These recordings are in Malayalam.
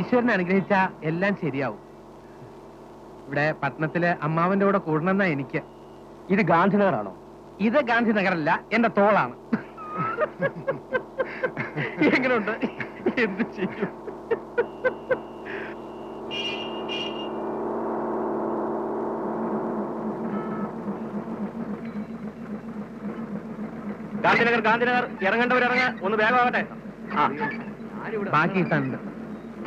ഈശ്വരനെ അനുഗ്രഹിച്ച എല്ലാം ശരിയാവും. ഇവിടെ പട്ടണത്തില് അമ്മാവന്റെ കൂടെ കൂടണമെന്നാ എനിക്ക്. ഇത് ഗാന്ധിനഗറാണോ? ഇത് ഗാന്ധിനഗറല്ല, എന്റെ തോളാണ്. എങ്ങനെയുണ്ട്? എന്ത് ചെയ്യും? ഗാന്ധിനഗർ ഗാന്ധിനഗർ ഇറങ്ങേണ്ടവരിറങ്ങ. ഒന്ന് വേഗമാകട്ടെ. ബാക്കി കിട്ടാനുണ്ട്.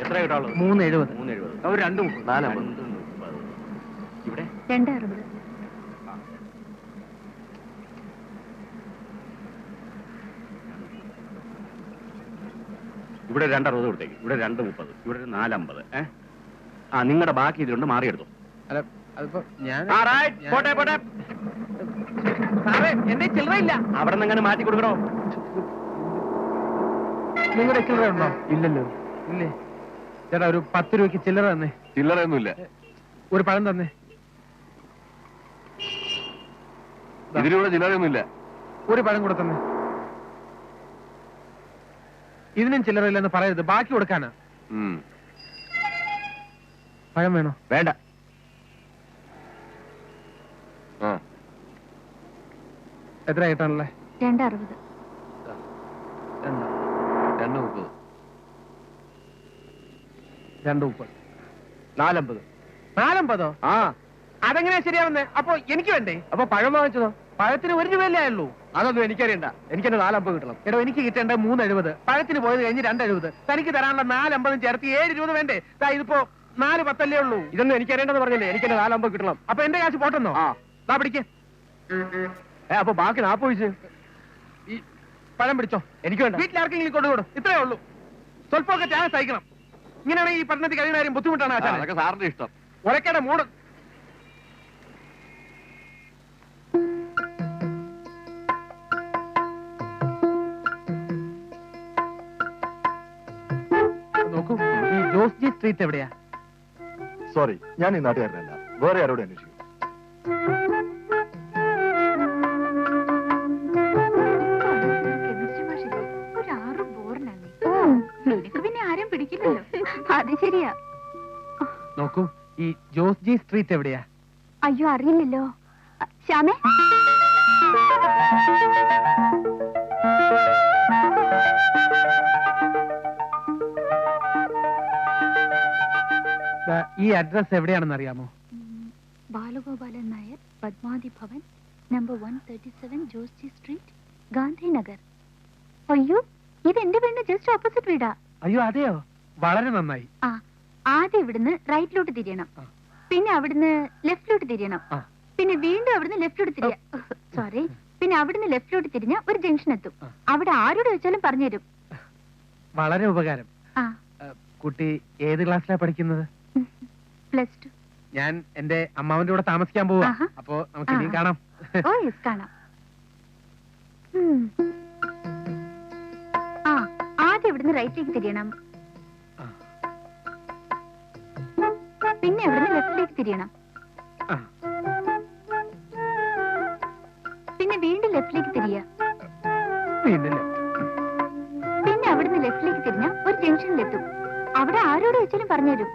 എത്ര കിട്ടാളൂ? 370. 370. അവർ 230. 450. ഇവിടെ 260. ഇവിടെ 260 കൊടുത്തേക്ക്. ഇവിടെ 230. ഇവിടെ 450. നിങ്ങളുടെ ബാക്കി ഇതുകൊണ്ട് മാറിയെടുത്തു. അല്ല അതിപ്പോ ഞാൻ പോട്ടെ പോട്ടെ. സാറേ എന്റെ ചില്ലറയില്ല. അവിടെ നിന്ന് എങ്ങനെ മാറ്റി കൊടുക്കണോ? നിങ്ങളുടെ ചില്ലറ ഉണ്ടോ? ഇല്ലല്ലോ. ഇല്ലേ ചേട്ടാ, ഒരു 10 രൂപയ്ക്ക് ചില്ലറ തന്നെ. ചില്ലറയൊന്നുമില്ല. ഒരു പഴം തന്നെ. ഇതിലൂടെ ചില്ലറയൊന്നുമില്ല. ഒരു പഴം കൂടെ തന്നെ. ഇതിനും ചില്ലറയില്ലെന്ന് പറയരുത്, ബാക്കി കൊടുക്കാനാ. പഴം വേണോ? വേണ്ട. എത്ര ആയിട്ടാണല്ലേ? 260. 230. 230. 450. 450? അതെങ്ങനെയാ ശരിയാവുന്നേ? അപ്പൊ എനിക്ക് വേണ്ടേ? അപ്പൊ പഴം വാങ്ങിച്ചതോ? പഴത്തിന് 1 രൂപയല്ലേ ആയുള്ളൂ. അതൊന്നും എനിക്കറിയണ്ട. എനിക്കെന്നെ 450 കിട്ടണം. എടോ, എനിക്ക് കിട്ടേണ്ട 370. പഴത്തിന് പോയത് കഴിഞ്ഞ് 270. തനിക്ക് തരാനുള്ള 450 ചേർത്ത് 7 രൂപ വേണ്ടേ? ഇതിപ്പോ 410 അല്ലേ ഉള്ളൂ. ഇതൊന്നും എനിക്കറിയേണ്ടെന്ന് പറഞ്ഞില്ലേ? എനിക്കെന്നെ 450 കിട്ടണം. അപ്പൊ എന്റെ കാശ് പോട്ടെന്നോ? പിടിക്കേ. അപ്പൊ ബാക്കി 40 പൈസ ഈ പഴം പിടിച്ചോ. എനിക്ക് വേണ്ട. വീട്ടിലാർക്കെങ്കിലും കൊണ്ടുകൊടും. ഇത്രേ ഉള്ളൂ. സ്വല്പമൊക്കെ ത്യാഗം സഹിക്കണം. ഇങ്ങനെയാണെങ്കിൽ ഈ പട്ടണത്തിൽ കഴിയുന്ന കാര്യം ബുദ്ധിമുട്ടാണ്. അതൊക്കെ സാറിന്റെ ഇഷ്ടം. ഒരക്കയുടെ മൂട്. നോക്കൂ, ഈ ജോസ് ജി സ്ട്രീറ്റ് എവിടെയാ? സോറി, ഞാൻ ഈ നാട്ടുകാരനല്ല. വേറെ ആരോട് അന്വേഷിക്കും. പിന്നെ ആരും പിടിക്കില്ലല്ലോ. അത് ശരിയാ. നോക്കൂ, ഈ ജോസ് ജി സ്ട്രീറ്റ് എവിടെയാ? അയ്യോ, അറിയില്ലല്ലോ. ശ്യാമേ, ഈ അഡ്രസ് എവിടെയാണെന്ന് അറിയാമോ? Balagopalan Nair, Padmavathi Bhavan, number 137, Jose G street, Gandhinagar. അയ്യോ, ഇത് എന്റെ വീടിന് ജസ്റ്റ് ഓപ്പോസിറ്റ് വീടാ. അയ്യോ അതെയോ? വളരെ നന്നായി. ആദ്യം ഇവിടുന്ന് റൈറ്റിലോട്ട് തിരിയണം, പിന്നെ അവിടുന്ന് ലെഫ്റ്റിലോട്ട് തിരിയണം, പിന്നെ വീണ്ടും അവിടുന്ന് ലെഫ്റ്റിലോട്ട് തിരിയ സോറി പിന്നെ അവിടുന്ന് ലെഫ്റ്റിലോട്ട് തിരിഞ്ഞ ഒരു ജംഗ്ഷൻ എത്തും. അവിടെ ആരോട് വെച്ചാലും പറഞ്ഞുതരും. വളരെ ഉപകാരം. കുട്ടി ഏത് ക്ലാസ്സിലാ പഠിക്കുന്നത്? +2. ഞാൻ എന്റെ അമ്മാവന്റെ കൂടെ താമസിക്കാൻ പോവാ. അപ്പോ നമുക്ക് ഇനിയും കാണാം. ഓ യെസ്, കാണാം. ആദ്യം ഇവിടുന്ന് റൈറ്റിലേക്ക് തിരിയണം, പിന്നെ അവിടുന്ന് ലെഫ്റ്റിലേക്ക് തിരിയണം, പിന്നെ വീണ്ടും ലെഫ്റ്റിലേക്ക് തിരിയ, പിന്നെ അവിടുന്ന് ലെഫ്റ്റിലേക്ക് തിരിഞ്ഞ ഒരു ജംഗ്ഷനിലെത്തും. അവിടെ ആരോട് വെച്ചാലും പറഞ്ഞുതരും.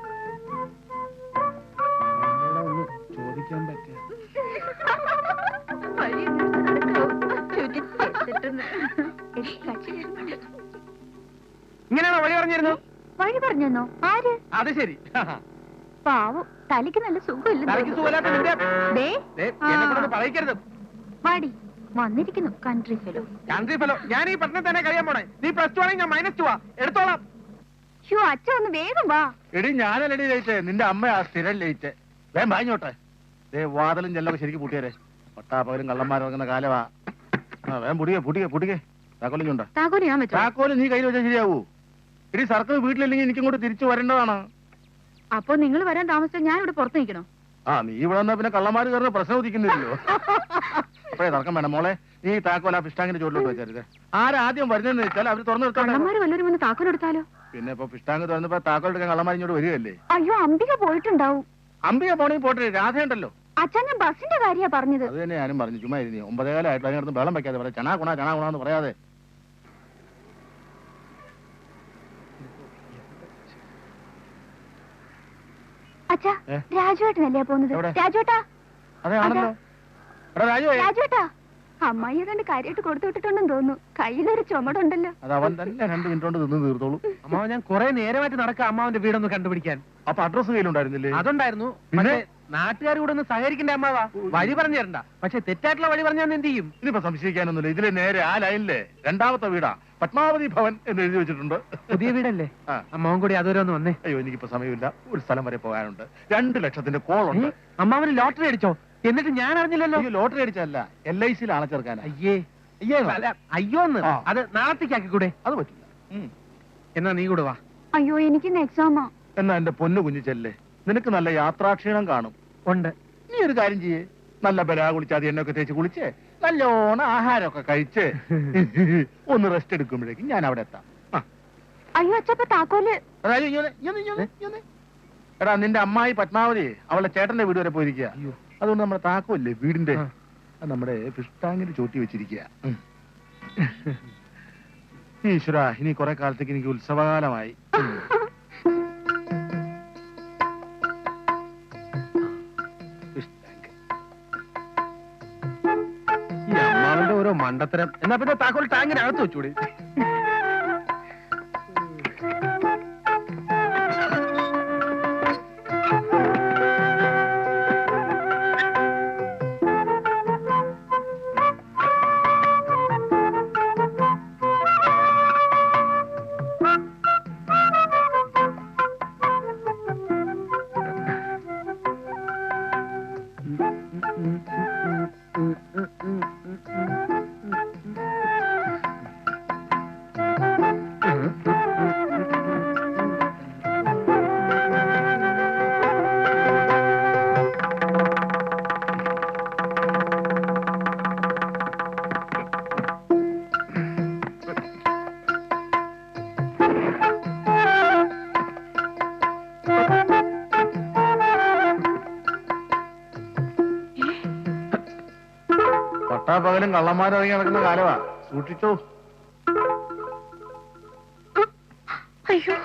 ചോദിക്കാൻ പറ്റിയ ഇങ്ങനെയാണോ വഴി പറഞ്ഞിരുന്നു? വഴി പറഞ്ഞോ? ആര്? അത് ശരി. പാവം, തലയ്ക്ക് നല്ല സുഖമില്ല. വാടി, വന്നിരിക്കുന്നു കൺട്രി ഫെലോ. Country fellow? ഞാൻ ഈ പട്ടണത്തിൽ തന്നെ കഴിയാൻ പോണേ. നീ +2 ആണെങ്കിൽ ഞാൻ -2 എടുത്തോളാം. ഷോ, അച്ഛ ഒന്ന് വേഗം വാ. എടി, ഞാനല്ലടി ലേറ്റ്, നിന്റെ അമ്മയാ സ്ഥിരം ലേറ്റ്. വേഗം വാങ്ങിയോട്ടെ. വാതിലും ചെല്ലൊക്കെ ശരിക്കും പൂട്ടിയാരെ. പട്ടാപ്പകലും കള്ളന്മാരിറങ്ങുന്ന കാലവാ. വേഗം പുടിക്കേ. താക്കോലിഞ്ഞുണ്ടോ? താക്കോല് നീ കയ്യിൽ വെച്ചാൽ ശരിയാവൂ. എടി, സർക്കിൾ വീട്ടിലില്ലെങ്കിൽ എനിക്കിങ്ങോട്ട് തിരിച്ചു വരേണ്ടതാണ്. അപ്പൊ നിങ്ങൾ വരാൻ താമസിച്ചാൽ ഞാൻ ഇവിടെ പുറത്ത് നിൽക്കണോ? നീ ഇവിടെ വന്നാ പിന്നെ കള്ളന്മാര് കയറുന്ന പ്രശ്നം ഉദിക്കുന്നില്ലല്ലോ. അപ്പഴേ തർക്കം വേണ്ട മോളെ. നീ താക്കോൽ ആ ഫിഷ്ടാങ്കിന്റെ ചോട്ടിലോട്ട് വെച്ചരുത്. ആരാദ്യം വരുന്നതെന്ന് വെച്ചാൽ അവര് തുറന്നു വല്ലവരും താക്കോൽ എടുത്താലോ? പിന്നെ ഇപ്പൊ ഫിഷ്ടാങ്ക് തുറന്നപ്പോ താക്കോൽ എടുക്കാൻ കള്ളന്മാർ ഇങ്ങോട്ട് വരികയല്ലേ? അയ്യോ, അംബിക പോയിട്ടുണ്ടാവും. അംബിക പോണെങ്കിൽ പോട്ടെ, രാധയുണ്ടല്ലോ. അച്ഛൻ, ഞാൻ ബസിന്റെ കാര്യ പറഞ്ഞത്. അത് തന്നെ ഞാനും പറഞ്ഞു. ചുമ്മാ 9 കാലമായിട്ട് അതിനടുത്ത് വെള്ളം വെക്കാതെ പറയാം. ചണാ ഗുണാന്ന് പറയാതെ. അച്ഛാ രാജുവേട്ടനല്ലേ പോകുന്നത്? രാജുവേട്ടാ അതെ ആണല്ലോ. എടാ രാജു, രാജുവേട്ടാ, അമ്മായി ഏതാണ്ട് കാര്യമായിട്ട് കൊടുത്തു വിട്ടിട്ടുണ്ടെന്ന് തോന്നുന്നു. കയ്യിലൊരു ചുമടുണ്ടല്ലോ. അത് അവൻ തന്നെ 2 മിനിറ്റ് കൊണ്ട് തിന്ന് തീർത്തോളൂ. അമ്മാവ ഞാൻ കുറെ നേരമായിട്ട് നടക്കാം അമ്മാവന്റെ വീടൊന്ന് കണ്ടുപിടിക്കാൻ. അപ്പൊ അഡ്രസ് കയ്യിലുണ്ടായിരുന്നില്ലേ? അതുണ്ടായിരുന്നു. പിന്നെ നാട്ടുകാർ കൂടെ ഒന്ന് സഹകരിക്കണ്ടേ അമ്മാവാ? വഴി പറഞ്ഞു തരണ്ട. പക്ഷെ തെറ്റായിട്ടുള്ള വഴി പറഞ്ഞാൽ എന്ത് ചെയ്യും? ഇനിയിപ്പോ സംശയിക്കാനൊന്നുമില്ല. ഇതിലെ നേരെ ആ ലൈനിലെ 2ാമത്തെ വീടാ പത്മാവതി ഭവൻ എന്ന് എഴുതി വെച്ചിട്ടുണ്ട്. പുതിയ വീടല്ലേ? അമ്മാവൻ കൂടി അതുവരെ ഒന്ന് വന്നേ. അയ്യോ എനിക്കിപ്പോ സമയമില്ല. ഒരു സ്ഥലം വരെ പോകാനുണ്ട്. 2 ലക്ഷത്തിന്റെ കോളുണ്ട്. അമ്മാവന് ലോട്ടറി അടിച്ചോ? എന്നിട്ട് ഞാൻ അറിഞ്ഞില്ലല്ലോ. ലോട്ടറി അടിച്ചല്ല, LIC അണച്ചേർക്കാനാ. അയ്യേ അയ്യോന്ന്. അത് നാളത്തേക്കാക്കി കൂടെ? അത് പറ്റില്ല. എന്നാ നീ കൂടെ വാ. അയ്യോ എനിക്കിന്ന് എക്സാമാ. എന്നാ എന്റെ പൊന്നു കുഞ്ഞിച്ചല്ലേ, നിനക്ക് നല്ല യാത്രാക്ഷീണം കാണും. ഉണ്ട്. നീ ഒരു കാര്യം ചെയ്യേ, നല്ല ബലാ കുളിച്ചാതി എണ്ണൊക്കെ തേച്ച് കുളിച്ച് നല്ലോണം ആഹാരമൊക്കെ കഴിച്ച് ഒന്ന് റെസ്റ്റ് എടുക്കുമ്പോഴേക്കും ഞാൻ അവിടെ എത്താം. അയ്യോ അച്ഛപ്പ താക്കോല്. എടാ നിന്റെ അമ്മായി പത്മാവതി അവളുടെ ചേട്ടന്റെ വീട് വരെ പോയിരിക്കുക. അതുകൊണ്ട് നമ്മുടെ താക്കോല്ലേ വീടിന്റെ, നമ്മുടെ ഫിഷ് ടാങ്കിന് ചോട്ടി വെച്ചിരിക്കുക. ഈശ്വര, ഇനി കുറെ കാലത്തേക്ക് എനിക്ക് ഉത്സവകാലമായി. ഈ അമ്മാവന്റെ ഓരോ മണ്ടത്തരം. എന്നാ പിന്നെ താക്കോൽ ടാങ്കിനകത്ത് വെച്ചൂടെ? പകലും കള്ളന്മാരിറങ്ങി നടക്കുന്ന കാലമാ, സൂക്ഷിച്ചോ. അയ്യോ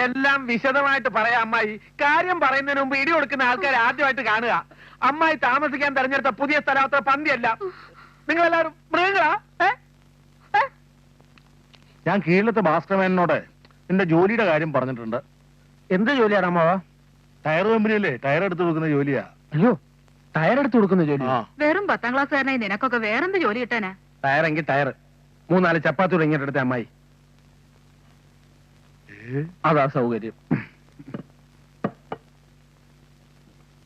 എല്ലാം വിശദമായിട്ട് പറയാം അമ്മായി. കാര്യം പറയുന്നതിന് മുമ്പ് ഇടി കൊടുക്കുന്ന ആൾക്കാരെ ആദ്യമായിട്ട് കാണുക. അമ്മായി താമസിക്കാൻ തെരഞ്ഞെടുത്ത പുതിയ സ്ഥലം അത്ര പന്തിയല്ല. നിങ്ങളെല്ലാവരും മൃഗങ്ങളാ? ഞാൻ കീഴിലത്തെ ഭാസ്കരമേനോട് എന്റെ ജോലിയുടെ കാര്യം പറഞ്ഞിട്ടുണ്ട്. എന്ത് ജോലിയാണ് അമ്മാവ? ടയർ കമ്പനിയല്ലേ, ടയർ എടുത്ത് കൊടുക്കുന്ന ജോലിയാ. അയ്യോ, ടയർ എടുത്ത് കൊടുക്കുന്ന ജോലി? വെറും 10ാം ക്ലാസ്സുകാരനായി നിനക്കൊക്കെ വേറെന്ത് ജോലി കിട്ടാനാ? ടയറെങ്കിൽ ടയർ. 3-4 ചപ്പാത്തി തുടങ്ങിയിട്ട് എടുത്ത അമ്മായി. അതാ സൗകര്യം.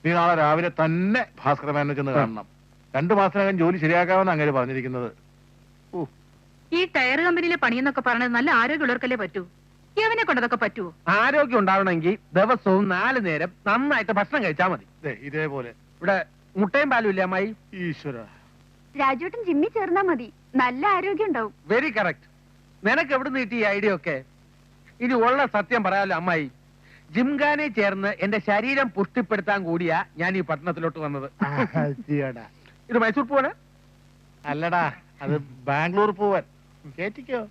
നീ നാളെ രാവിലെ തന്നെ ഭാസ്കരമേനെ ചെന്ന് കാണണം. 2 മാസത്തിനകം ജോലി ശരിയാക്കാമെന്ന് അങ്ങനെ പറഞ്ഞിരിക്കുന്നത്. ഈ ടയർ കമ്പനിയിലെ പണിയെന്നൊക്കെ പറഞ്ഞത് നല്ല ആരോഗ്യമുള്ളവർക്കല്ലേ പറ്റൂ. ഇവനെ കൊണ്ടതൊക്കെ പറ്റുമോ? ആരോഗ്യം ഉണ്ടാവണമെങ്കിൽ ദിവസവും 4 നേരം നന്നായിട്ട് ഭക്ഷണം കഴിച്ചാൽ മതി. ഇതേപോലെ ഇവിടെ മുട്ടയും പാലും ഇല്ല അമ്മായി. ഈശ്വര, രാജുവേട്ടൻ ജിമ്മിൽ ചേർന്നാ മതി, നല്ല ആരോഗ്യം ഉണ്ടാവും. Very correct. നിനക്ക് എവിടെ നീട്ടി ഈ ഐഡിയ ഒക്കെ? ഇനി ഉള്ള സത്യം പറയാലോ അമ്മായി, ജിംഖാനെ ചേർന്ന് എന്റെ ശരീരം പുഷ്ടിപ്പെടുത്താൻ കൂടിയാ ഞാൻ ഈ പട്ടണത്തിലോട്ട് വന്നത്. ഇത് മൈസൂർ പോവാണ്? അല്ലടാ, അത് ബാംഗ്ലൂർ പോവാൻ. കേറ്റിക്കോ.